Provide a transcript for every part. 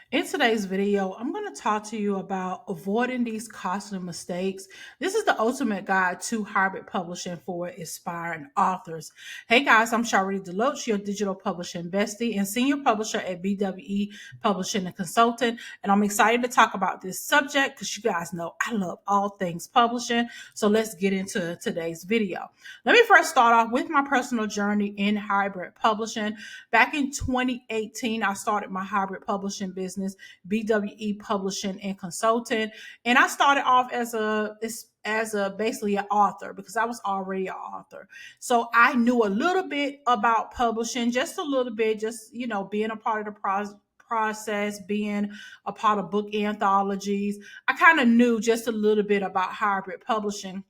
In today's video, I'm going to talk to you about avoiding these costly mistakes. This is the ultimate guide to hybrid publishing for aspiring authors. Hey guys, I'm Sharlrita Deloatch, your digital publishing bestie and senior publisher at BWE Publishing and Consulting. And I'm excited to talk about this subject because you guys know I love all things publishing. So let's get into today's video. Let me first start off with my personal journey in hybrid publishing. Back in 2018, I started my hybrid publishing business, BWE Publishing and Consulting, and I started off as a basically an author because I was already an author. So I knew a little bit about publishing, just a little bit, just being a part of the process, being a part of book anthologies. I kind of knew just a little bit about hybrid publishing.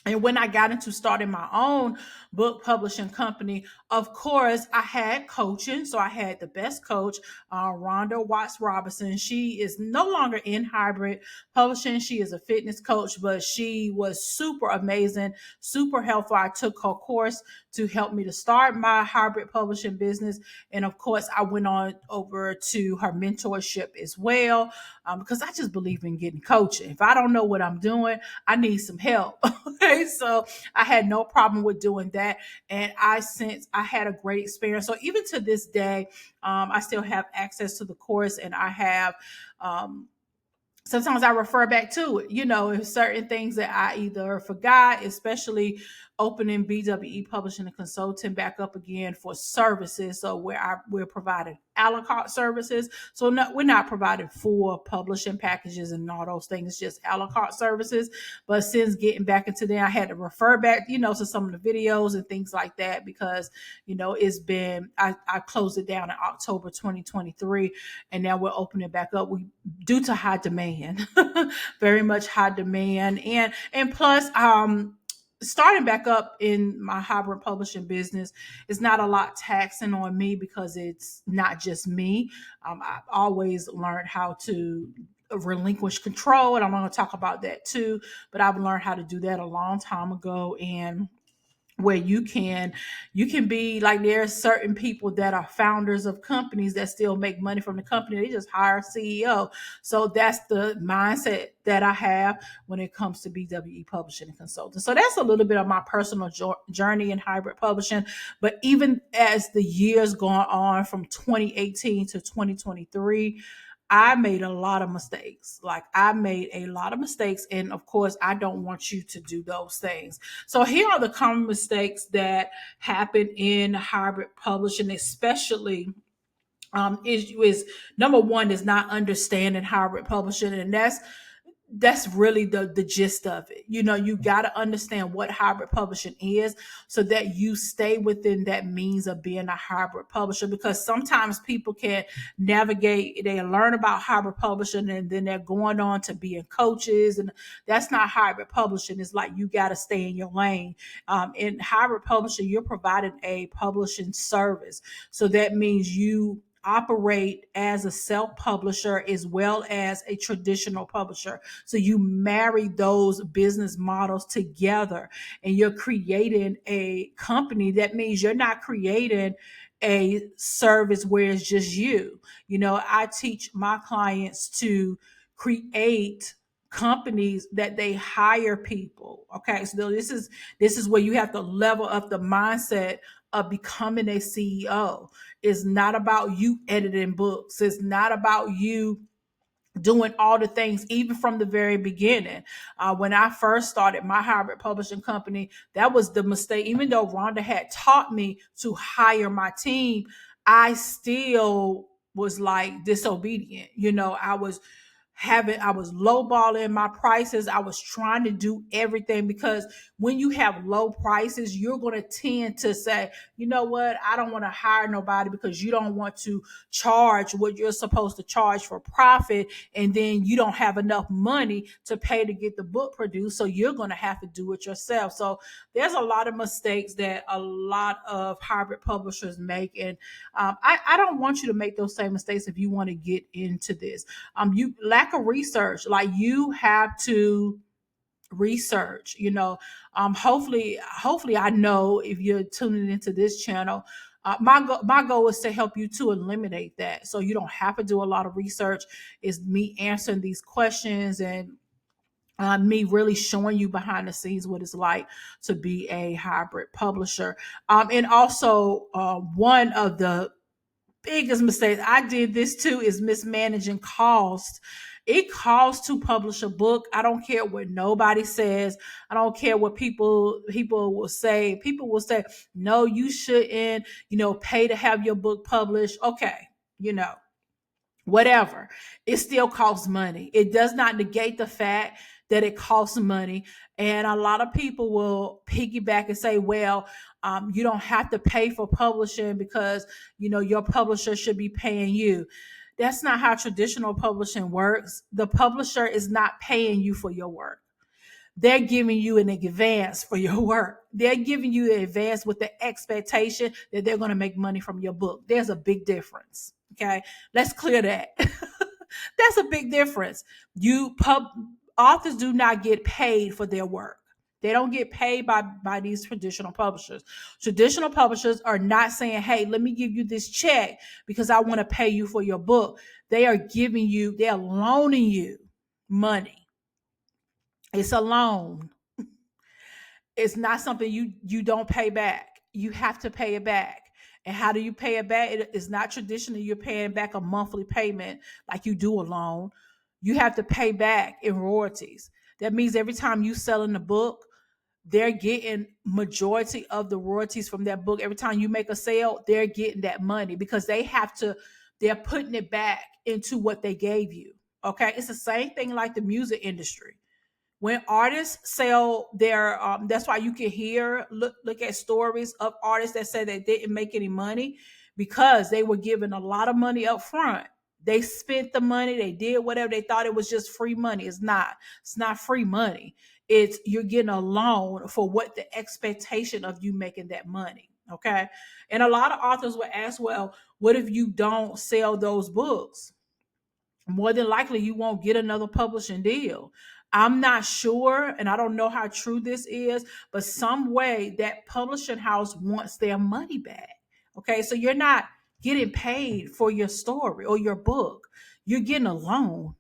And when I got into starting my own book publishing company, of course, I had coaching. So I had the best coach, Rhonda Watts Robinson. She is no longer in hybrid publishing. She is a fitness coach, but she was super amazing, super helpful. I took her course to help me to start my hybrid publishing business. And of course, I went on over to her mentorship as well, because I just believe in getting coaching. If I don't know what I'm doing, I need some help. Okay, so I had no problem with doing that, and I had a great experience. So even to this day, I still have access to the course, and I have. Sometimes I refer back to it, if certain things that I either forgot, especially opening BWE Publishing and Consulting back up again for services. So we're providing a la carte services. So no, we're not providing full publishing packages and all those things. It's just a la carte services. But since getting back into there, I had to refer back, to some of the videos and things like that because, it's been, I closed it down in October 2023, and now we're opening it back up. Due to high demand, very much high demand, and plus, starting back up in my hybrid publishing business is not a lot taxing on me because it's not just me. I've always learned how to relinquish control, and I'm going to talk about that too. But I've learned how to do that a long time ago, and where you can be like, there are certain people that are founders of companies that still make money from the company. They just hire a CEO. So that's the mindset that I have when it comes to BWE Publishing and Consulting. So that's a little bit of my personal journey in hybrid publishing. But even as the years gone on from 2018 to 2023, I made a lot of mistakes. Like, I made a lot of mistakes. And of course, I don't want you to do those things. So here are the common mistakes that happen in hybrid publishing, especially is number one is not understanding hybrid publishing, and that's really the gist of it. You got to understand what hybrid publishing is so that you stay within that means of being a hybrid publisher, because sometimes people can navigate, they learn about hybrid publishing and then they're going on to being coaches, and that's not hybrid publishing. It's like you got to stay in your lane. In hybrid publishing, you're providing a publishing service, so that means you operate as a self-publisher as well as a traditional publisher. So you marry those business models together and you're creating a company. That means you're not creating a service where it's just you. I teach my clients to create companies that they hire people. Okay, so this is where you have to level up the mindset of becoming a CEO. It's not about you editing books. It's not about you doing all the things, even from the very beginning. When I first started my hybrid publishing company, that was the mistake. Even though Rhonda had taught me to hire my team, I still was like disobedient. I was lowballing my prices. I was trying to do everything because when you have low prices, you're going to tend to say, you know what, I don't want to hire nobody, because you don't want to charge what you're supposed to charge for profit. And then you don't have enough money to pay to get the book produced. So you're going to have to do it yourself. So there's a lot of mistakes that a lot of hybrid publishers make. And I don't want you to make those same mistakes if you want to get into this. You lack of research. Like, you have to research. Hopefully I know if you're tuning into this channel, My goal is to help you to eliminate that, so you don't have to do a lot of research. Is me answering these questions and me really showing you behind the scenes what it's like to be a hybrid publisher. And also, one of the biggest mistakes I did this too is mismanaging cost. It costs to publish a book. I don't care what nobody says. I don't care what people will say. People will say, no, you shouldn't, pay to have your book published. Okay, whatever. It still costs money. It does not negate the fact that it costs money. And a lot of people will piggyback and say, well, you don't have to pay for publishing because, your publisher should be paying you. That's not how traditional publishing works. The publisher is not paying you for your work. They're giving you an advance for your work. They're giving you an advance with the expectation that they're going to make money from your book. There's a big difference. Okay. Let's clear that. That's a big difference. Authors do not get paid for their work. They don't get paid by these traditional publishers. Traditional publishers are not saying, hey, let me give you this check because I want to pay you for your book. They're loaning you money. It's a loan. It's not something you don't pay back. You have to pay it back. And how do you pay it back? It's not traditionally you're paying back a monthly payment like you do a loan. You have to pay back in royalties. That means every time you sell in the book, they're getting majority of the royalties from that book. Every time you make a sale, they're getting that money because they're putting it back into what they gave you. Okay. It's the same thing like the music industry. When artists sell that's why you can look at stories of artists that say they didn't make any money because they were given a lot of money up front. They spent the money, they did whatever, they thought it was just free money. It's not free money. It's you're getting a loan for what the expectation of you making that money. Okay. And a lot of authors will ask, well, what if you don't sell those books? More than likely you won't get another publishing deal. I'm not sure, and I don't know how true this is, but some way that publishing house wants their money back. Okay, so you're not getting paid for your story or your book. You're getting a loan.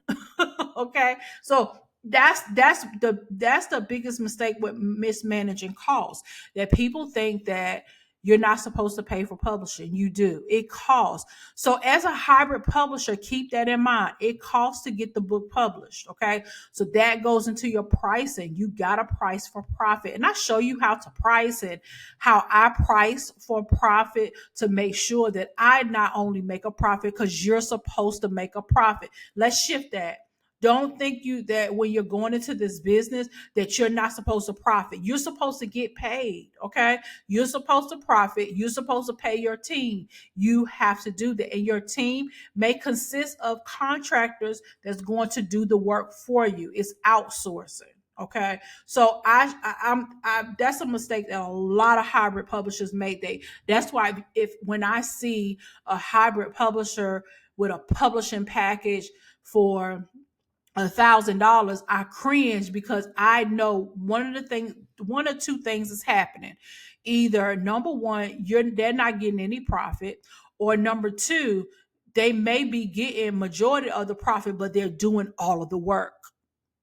Okay, so that's the biggest mistake with mismanaging costs. That people think that you're not supposed to pay for publishing. You do. It costs. So as a hybrid publisher, keep that in mind. It costs to get the book published. Okay. So that goes into your pricing. You got to price for profit. And I show you how to price it, how I price for profit to make sure that I not only make a profit because you're supposed to make a profit. Let's shift that. Don't think that when you're going into this business that you're not supposed to profit. You're supposed to get paid. Okay. You're supposed to profit. You're supposed to pay your team. You have to do that. And your team may consist of contractors that's going to do the work for you. It's outsourcing. Okay. So that's a mistake that a lot of hybrid publishers make. That's why when I see a hybrid publisher with a publishing package for $1,000, I cringe because I know one or two things is happening. Either number one, they're not getting any profit, or number two, they may be getting majority of the profit, but they're doing all of the work.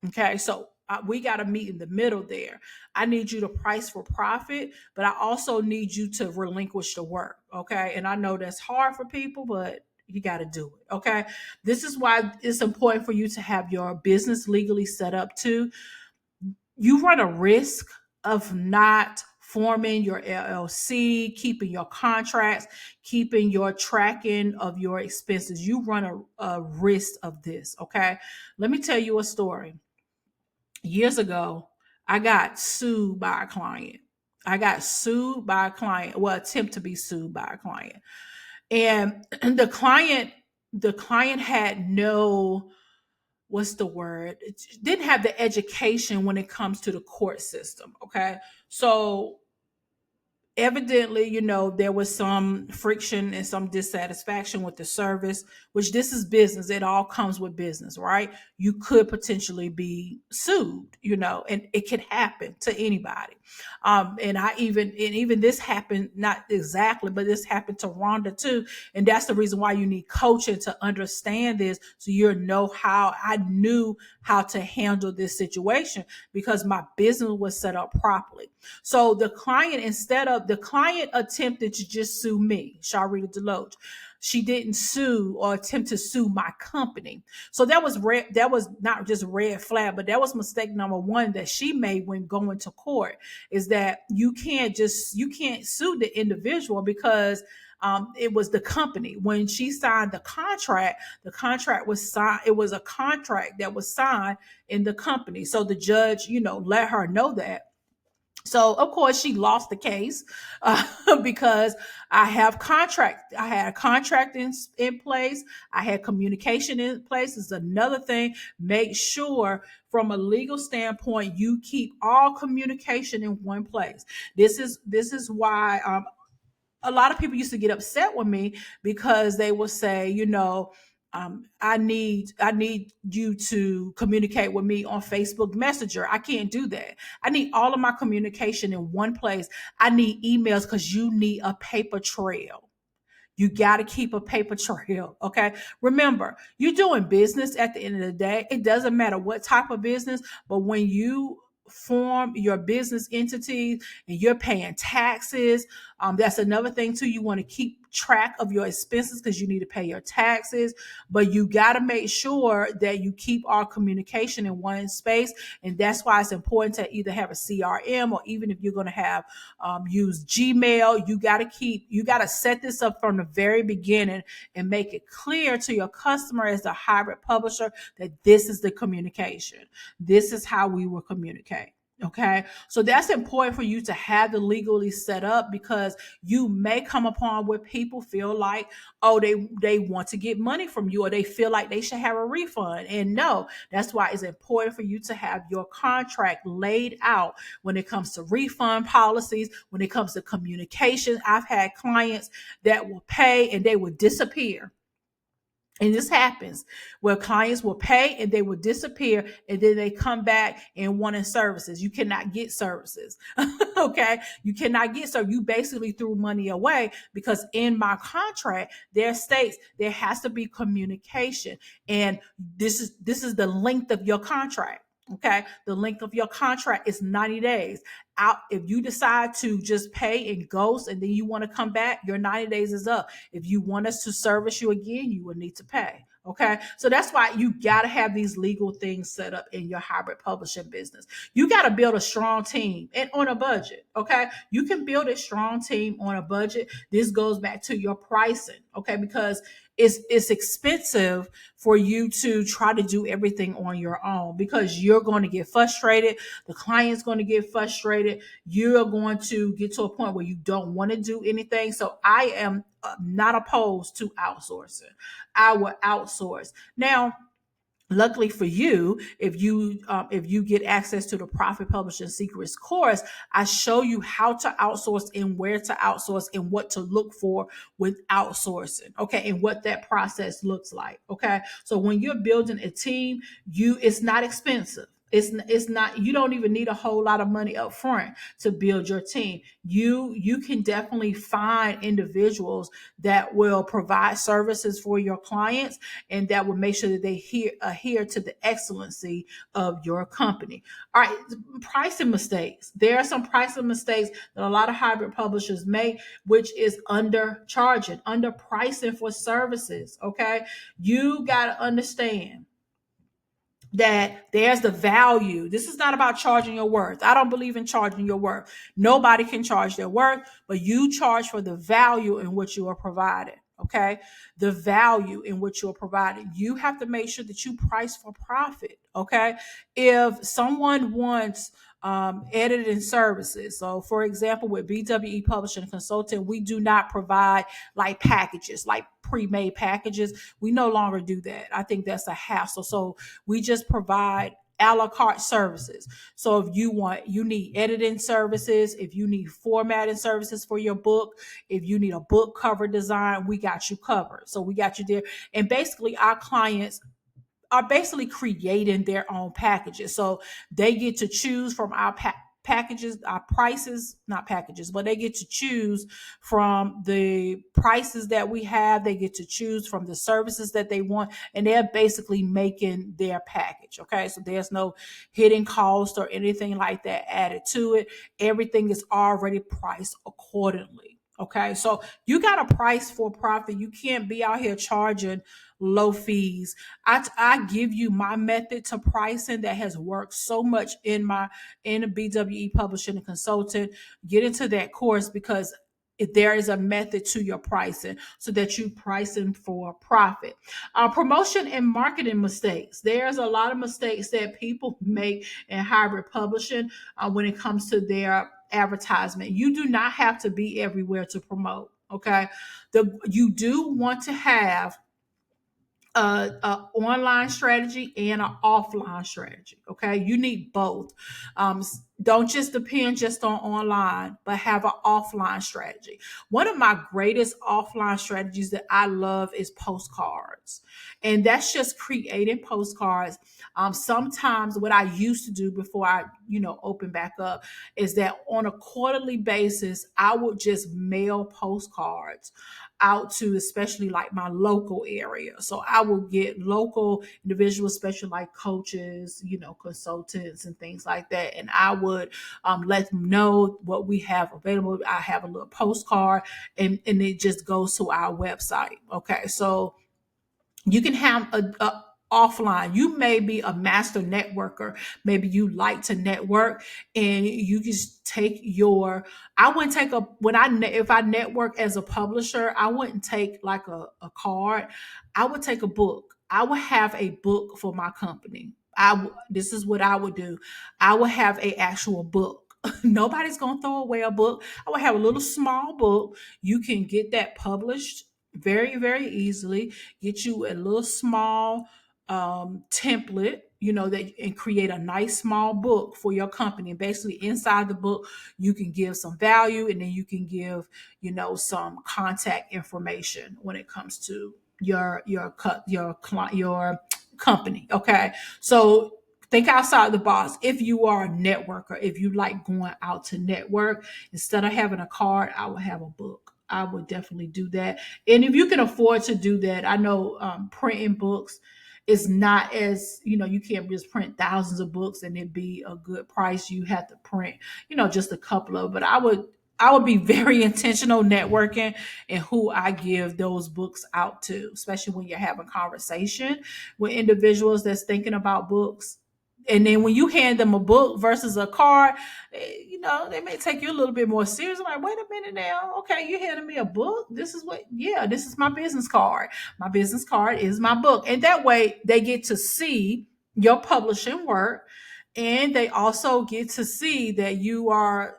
Okay, so we got to meet in the middle there. I need you to price for profit, but I also need you to relinquish the work. Okay, and I know that's hard for people, but you got to do it. Okay, this is why it's important for you to have your business legally set up too. You run a risk of not forming your LLC, keeping your contracts, keeping your tracking of your expenses. You run a risk of this. Okay, let me tell you a story. Years ago, I got sued by a client. Well, attempt to be sued by a client. And the client had no, what's the word? It didn't have the education when it comes to the court system. Okay. So evidently, there was some friction and some dissatisfaction with the service, which this is business. It all comes with business, right? You could potentially be sued, and it could happen to anybody. And even this happened, not exactly, but this happened to Rhonda too. And that's the reason why you need coaching to understand this. So you know how I knew how to handle this situation because my business was set up properly. So the client attempted to just sue me, Sharlrita Deloatch. She didn't sue or attempt to sue my company. So that was red. That was not just red flag, but that was mistake number one that she made when going to court, is that you can't sue the individual because it was the company. When she signed the contract was signed. It was a contract that was signed in the company. So the judge, let her know that. So of course she lost the case because I had a contract in place. I had communication in place. Is another thing. Make sure from a legal standpoint, you keep all communication in one place. This is why a lot of people used to get upset with me because they will say, I need you to communicate with me on Facebook Messenger. I can't do that. I need all of my communication in one place. I need emails because you need a paper trail. You got to keep a paper trail. Okay. Remember, you're doing business at the end of the day. It doesn't matter what type of business, but when you form your business entities and you're paying taxes, that's another thing too. You want to keep track of your expenses because you need to pay your taxes, but you got to make sure that you keep all communication in one space. And that's why it's important to either have a CRM, or even if you're going to have use Gmail, you got to set this up from the very beginning and make it clear to your customer as a hybrid publisher that this is the communication. This is how we will communicate. Okay. So that's important for you to have the legally set up, because you may come upon where people feel like, oh, they want to get money from you, or they feel like they should have a refund. And no, that's why it's important for you to have your contract laid out when it comes to refund policies, when it comes to communication. I've had clients that will pay and they will disappear. And this happens where clients will pay and they will disappear, and then they come back and wanting services. You cannot get services. Okay. You cannot get, so you basically threw money away, because in my contract, there states there has to be communication. And this is the length of your contract. Okay. The length of your contract is 90 days. Out, if you decide to just pay and ghost and then you want to come back, your 90 days is up. If you want us to service you again, you will need to pay. Okay. So that's why you got to have these legal things set up in your hybrid publishing business. You got to build a strong team and on a budget. Okay. You can build a strong team on a budget. This goes back to your pricing. Okay. Because it's expensive for you to try to do everything on your own, because you're going to get frustrated. The client's going to get frustrated. You're going to get to a point where you don't want to do anything. So I am not opposed to outsourcing. I will outsource. Now, luckily for you, if you get access to the Profit Publishing Secrets course, I show you how to outsource and where to outsource and what to look for with outsourcing. Okay. And what that process looks like. Okay. So when you're building a team, it's not expensive. It's not, you don't even need a whole lot of money up front to build your team. You can definitely find individuals that will provide services for your clients, and that will make sure that they adhere to the excellency of your company. All right, pricing mistakes. There are some pricing mistakes that a lot of hybrid publishers make, which is undercharging, underpricing for services. Okay, you got to understand that there's the value. This is not about charging your worth. I don't believe in charging your worth. Nobody can charge their worth, but you charge for the value in which you are providing. Okay. The value in which you're providing. You have to make sure that you price for profit. Okay. If someone wants editing services. So for example, with BWE Publishing and Consulting, we do not provide like packages, like pre-made packages. We no longer do that. I think that's a hassle. So we just provide a la carte services. So if you need editing services, if you need formatting services for your book, if you need a book cover design, we got you covered. So we got you there. And basically our clients are basically creating their own packages. So they get to choose from our packages, our prices, not packages, but they get to choose from the prices that we have. They get to choose from the services that they want, and they're basically making their package. Okay. So there's no hidden cost or anything like that added to it. Everything is already priced accordingly. Okay. So you got a price for profit. You can't be out here charging low fees. I give you my method to pricing that has worked so much in the BWE publishing and consultant. Get into that course because if there is a method to your pricing so that you pricing for profit. Promotion and marketing mistakes. There's a lot of mistakes that people make in hybrid publishing when it comes to their advertisement. You do not have to be everywhere to promote. Okay. You do want to have a online strategy and an offline strategy. Okay, you need both. Don't just depend just on online, but have an offline strategy. One of my greatest offline strategies that I love is postcards, and that's just creating postcards. Sometimes what I used to do before I, open back up is that on a quarterly basis, I would just mail postcards out to especially like my local area. So I will get local individuals, especially like coaches, consultants and things like that. And I would let them know what we have available. I have a little postcard and it just goes to our website. Okay. So you can have a offline. You may be a master networker. Maybe you like to network and you just take I wouldn't take if I network as a publisher, I wouldn't take like a card. I would take a book. I would have a book for my company. This is what I would do. I would have a actual book. Nobody's going to throw away a book. I would have a little small book. You can get that published very, very easily. Get you a little small template, that and create a nice small book for your company. And basically inside the book, you can give some value and then you can give, some contact information when it comes to your company. Okay. So think outside the box. If you are a networker, if you like going out to network, instead of having a card, I would have a book. I would definitely do that. And if you can afford to do that, I know printing books is not as, you can't just print thousands of books and it be a good price. You have to print, just a couple of, but I would be very intentional networking and who I give those books out to, especially when you're having conversation with individuals that's thinking about books. And then when you hand them a book versus a card, they may take you a little bit more serious. I'm like, wait a minute now. Okay, you're handing me a book. This is my business card. My business card is my book. And that way they get to see your publishing work. And they also get to see that you are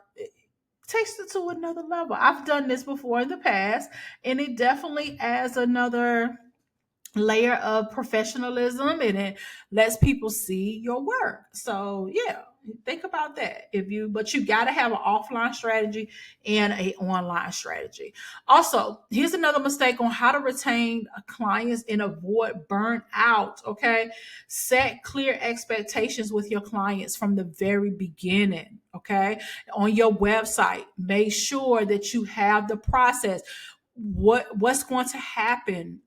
takes it to another level. I've done this before in the past, and it definitely adds another layer of professionalism and it lets people see your work. So yeah, think about that. But you got to have an offline strategy and a online strategy. Also, here's another mistake on how to retain clients and avoid burnout. Okay. Set clear expectations with your clients from the very beginning. Okay. On your website, make sure that you have the process. What's going to happen?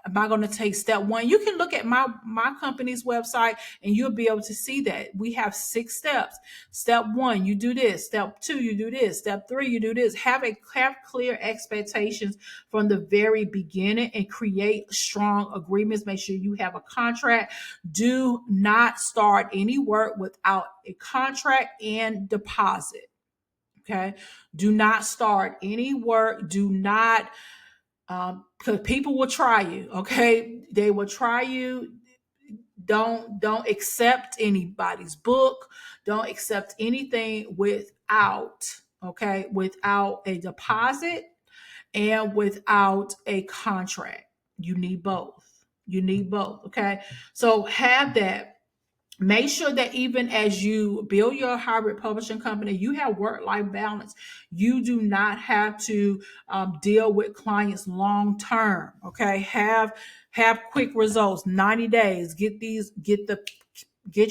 Am I going to take step one? You can look at my company's website and you'll be able to see that we have 6 steps. Step one, you do this. Step two, you do this. Step three, you do this. Have clear expectations from the very beginning and create strong agreements. Make sure you have a contract. Do not start any work without a contract and deposit. Okay. Do not start any work. Do not because people will try you. Okay, they will try you. Don't accept anybody's book. Don't accept anything without a deposit and without a contract. You need both. Okay, so have that. Make sure that even as you build your hybrid publishing company, you have work-life balance. You do not have to deal with clients long term. Okay, have quick results, 90 days. Get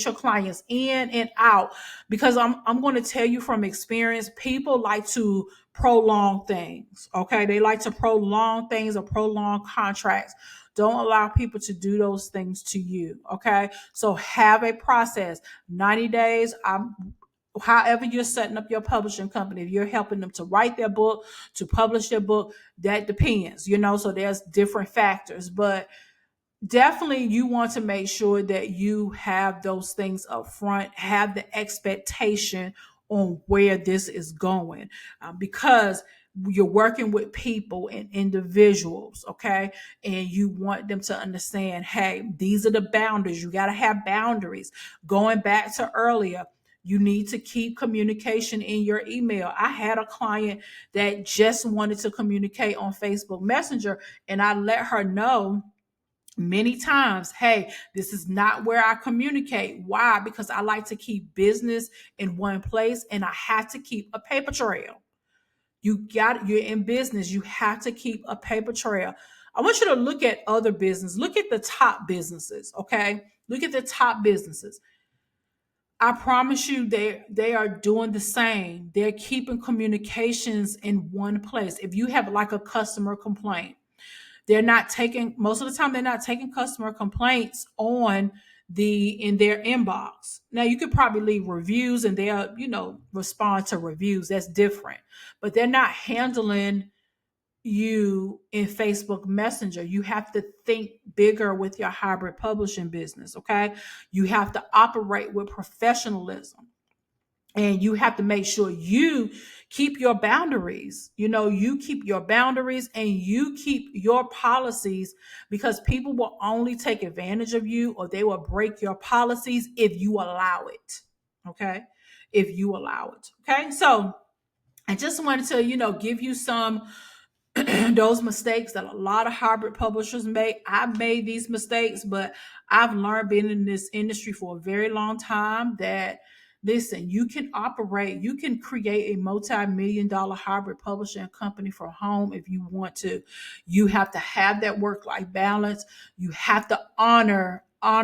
your clients in and out, because I'm going to tell you from experience, people like to prolong things. Okay, they like to prolong things or prolong contracts. Don't allow people to do those things to you. Okay, so have a process. 90 days. However you're setting up your publishing company, if you're helping them to write their book, to publish their book, that depends. So there's different factors, but definitely you want to make sure that you have those things up front, have the expectation on where this is going, because you're working with people and individuals. Okay, and you want them to understand, hey, these are the boundaries. You got to have boundaries. Going back to earlier, you need to keep communication in your email. I had a client that just wanted to communicate on Facebook Messenger, and I let her know many times, hey, this is not where I communicate. Why? Because I like to keep business in one place, and I have to keep a paper trail. You're in business, you have to keep a paper trail. I want you to look at other business. Look at the top businesses. Okay, look at the top businesses. I promise you, they are doing the same. They're keeping communications in one place. If you have like a customer complaint, they're not taking, most of the time they're not taking customer complaints in their inbox. Now you could probably leave reviews and they'll respond to reviews. That's different. But they're not handling you in Facebook Messenger. You have to think bigger with your hybrid publishing business. Okay, you have to operate with professionalism, and you have to make sure you keep your boundaries. You keep your boundaries and you keep your policies, because people will only take advantage of you, or they will break your policies if you allow it. Okay, if you allow it. Okay, so I just wanted to give you some those mistakes that a lot of hybrid publishers make. I've made these mistakes, but I've learned, being in this industry for a very long time, that listen, you can create a multi-million dollar hybrid publishing company from home if you want to. You have to have that work-life balance. You have to honor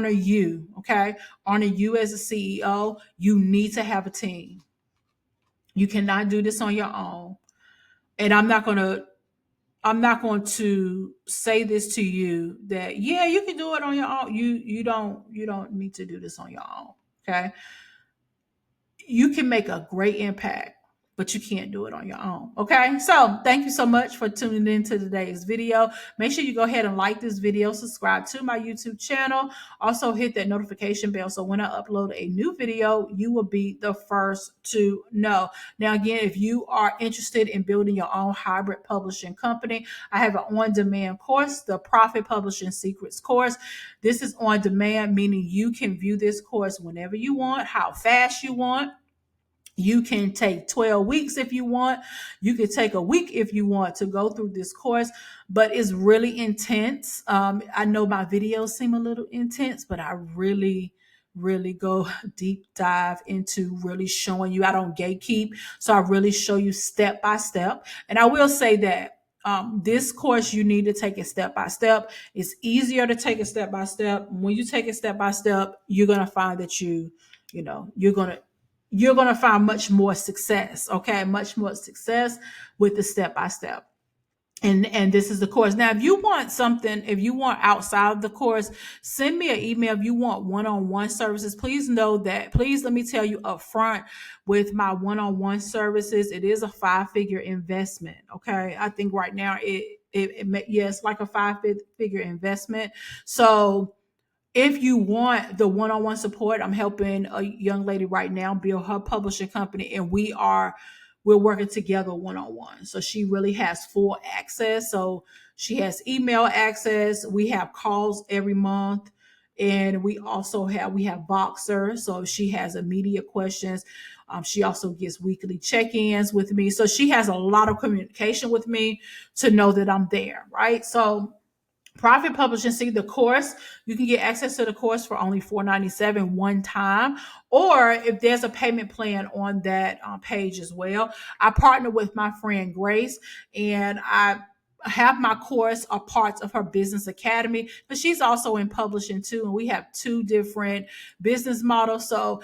you. Okay, honor you as a CEO. You need to have a team. You cannot do this on your own. And I'm not going to say this to you that, yeah, you can do it on your own. You don't need to do this on your own. Okay? You can make a great impact, but you can't do it on your own. Okay. So thank you so much for tuning in to today's video. Make sure you go ahead and like this video, subscribe to my YouTube channel. Also hit that notification bell, so when I upload a new video, you will be the first to know. Now, again, if you are interested in building your own hybrid publishing company, I have an on-demand course, the Profit Publishing Secrets course. This is on demand, meaning you can view this course whenever you want, how fast you want. You can take 12 weeks if you want. You can take a week if you want to go through this course, but it's really intense. I know my videos seem a little intense, but I really go deep dive into really showing you. I don't gatekeep, so I really show you step by step. And I will say that this course, you need to take it step by step. It's easier to take it step by step. When you take it step by step, you're gonna find that you're going to find much more success. Okay, much more success with the step by step. And this is the course. Now, if you want outside of the course, send me an email. If you want one-on-one services, please let me tell you up front, with my one-on-one services, it is a 5-figure investment. Okay, I think right now it's like a 5-figure investment. So if you want the one-on-one support, I'm helping a young lady right now build her publishing company, and we're working together one-on-one. So she really has full access. So she has email access. We have calls every month, and we have Voxer. So if she has immediate questions, she also gets weekly check-ins with me. So she has a lot of communication with me to know that I'm there, right? So Profit Publishing, see the course, you can get access to the course for only $4.97 one time, or if there's a payment plan on that page as well. I partner with my friend Grace, and I have my course or parts of her business academy, but she's also in publishing too, and we have two different business models. So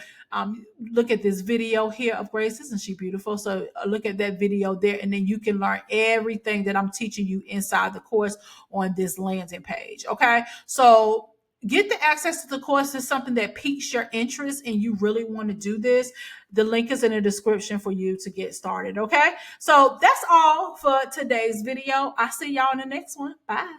look at this video here of Grace. Isn't she beautiful? So look at that video there, and then you can learn everything that I'm teaching you inside the course on this landing page. Okay. So get the access to the course. Is something that piques your interest and you really want to do this. The link is in the description for you to get started. Okay. So that's all for today's video. I'll see y'all in the next one. Bye.